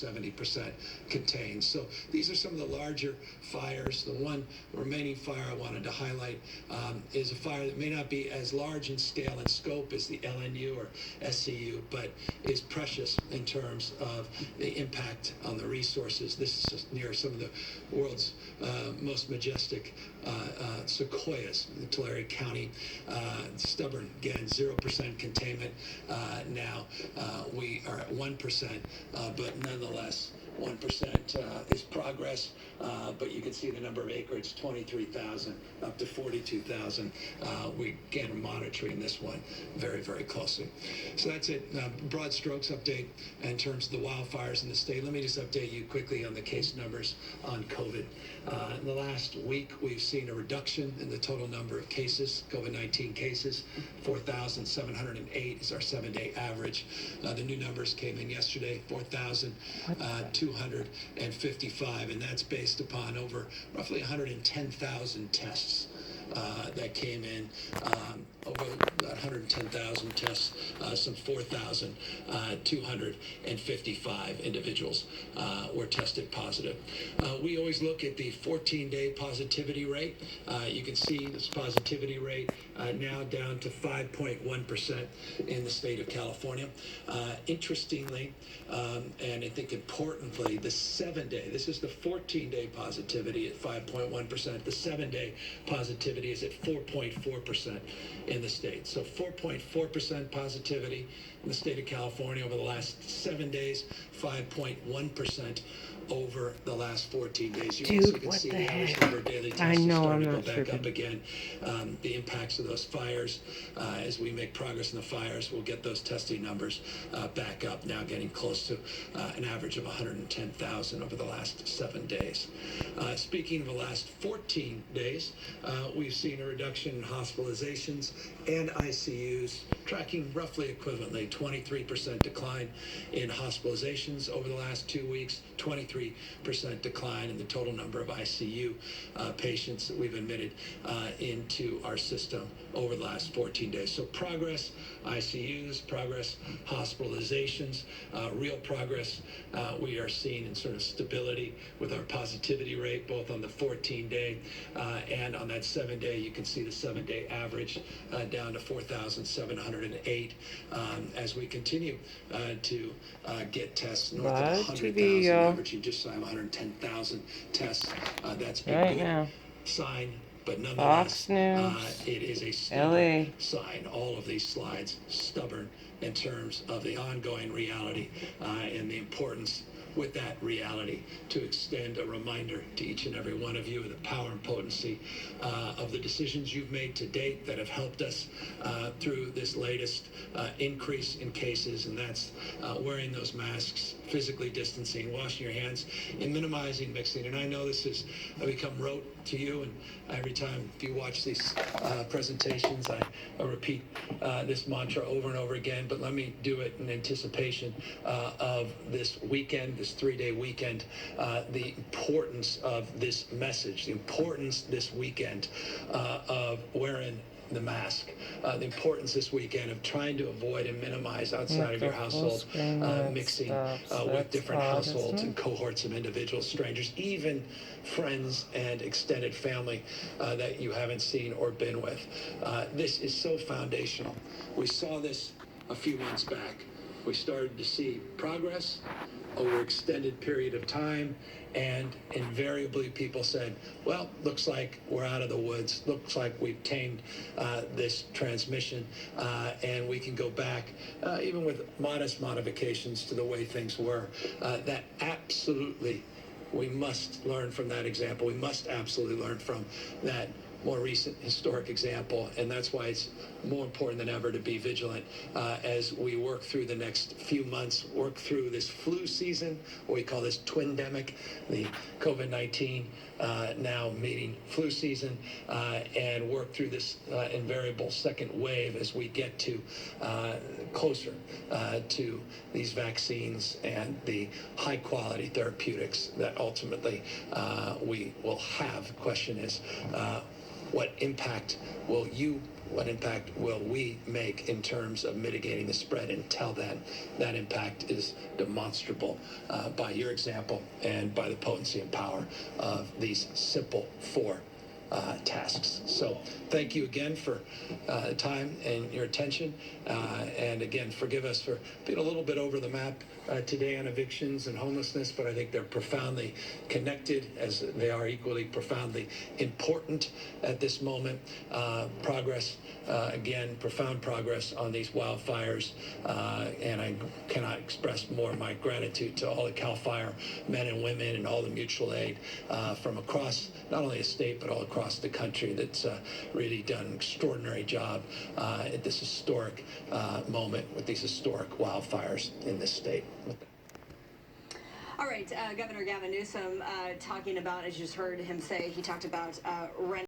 70% contained. So these are some of the larger fires. The one remaining fire I wanted to highlight is a fire that may not be as large in scale and scope as the LNU or SCU, but is precious in terms of the impact on the resources. This is near some of the world's most majestic sequoias in Tulare County. Stubborn, again, 0% containment. Now we are at 1%, but nonetheless, 1% is progress, but you can see the number of acreage, 23,000 up to 42,000. We again are monitoring this one very, very closely. So that's it. Broad strokes update in terms of the wildfires in the state. Let me just update you quickly on the case numbers on COVID. In the last week, we've seen a reduction in the total number of cases, COVID-19 cases. 4,708 is our 7-day average. The new numbers came in yesterday, 4,255, and that's based upon over roughly 110,000 tests that came in. Over that 110,000 tests, some 4,255 individuals were tested positive. We always look at the 14-day positivity rate. You can see this positivity rate now down to 5.1% in the state of California. Interestingly, and I think importantly, the 7-day, this is the 14-day positivity at 5.1%. The 7-day positivity is at 4.4% in the state. So 4.4% positivity in the state of California over the last 7 days, 5.1% over the last 14 days. You also can see the average number of daily tests is starting to go back up again. The impacts of those fires, as we make progress in the fires, we'll get those testing numbers back up, now getting close to an average of 110,000 over the last 7 days. Speaking of the last 14 days, we've seen a reduction in hospitalizations and ICUs, tracking roughly equivalently, 23% decline in hospitalizations over the last 2 weeks, 23% decline in the total number of ICU patients that we've admitted into our system over the last 14 days. So progress, ICUs, progress, hospitalizations, real progress we are seeing in sort of stability with our positivity rate, both on the 14-day and on that 7-day. You can see the 7-day average down to 4,708 as we continue to get tests north of 100,000, averaging just shy of 110,000 tests. That's a good sign, but nonetheless, it is a stubborn sign. All of these slides stubborn in terms of the ongoing reality and the importance with that reality to extend a reminder to each and every one of you of the power and potency of the decisions you've made to date that have helped us through this latest increase in cases, and that's wearing those masks, physically distancing, washing your hands, and minimizing mixing. And I know this has become rote to you, and every time you watch these presentations, I repeat this mantra over and over again, but let me do it in anticipation of this weekend, this 3-day weekend, the importance of this message, the importance this weekend of wearing the mask, the importance this weekend of trying to avoid and minimize outside of your household mixing with different households and cohorts of individuals, strangers, even friends and extended family that you haven't seen or been with. This is so foundational. We saw this a few months back. We started to see progress over an extended period of time, and invariably people said, well, looks like we're out of the woods, looks like we've tamed this transmission, and we can go back, even with modest modifications to the way things were. That absolutely, we must learn from that example. We must absolutely learn from that more recent historic example, and that's why it's more important than ever to be vigilant as we work through the next few months, work through this flu season, what we call this twindemic, the COVID-19 now meeting flu season, and work through this invariable second wave as we get to closer to these vaccines and the high quality therapeutics that ultimately we will have. The question is, what impact will we make in terms of mitigating the spread until that impact is demonstrable by your example and by the potency and power of these simple four tasks. So thank you again for time and your attention. And again, forgive us for being a little bit over the map today on evictions and homelessness, but I think they're profoundly connected, as they are equally profoundly important at this moment. Profound progress on these wildfires. And I cannot express more my gratitude to all the CAL FIRE men and women and all the mutual aid from across not only the state, but all across the country that's really done an extraordinary job at this historic moment with these historic wildfires in this state. All right, Governor Gavin Newsom talking about, as you just heard him say, he talked about rent.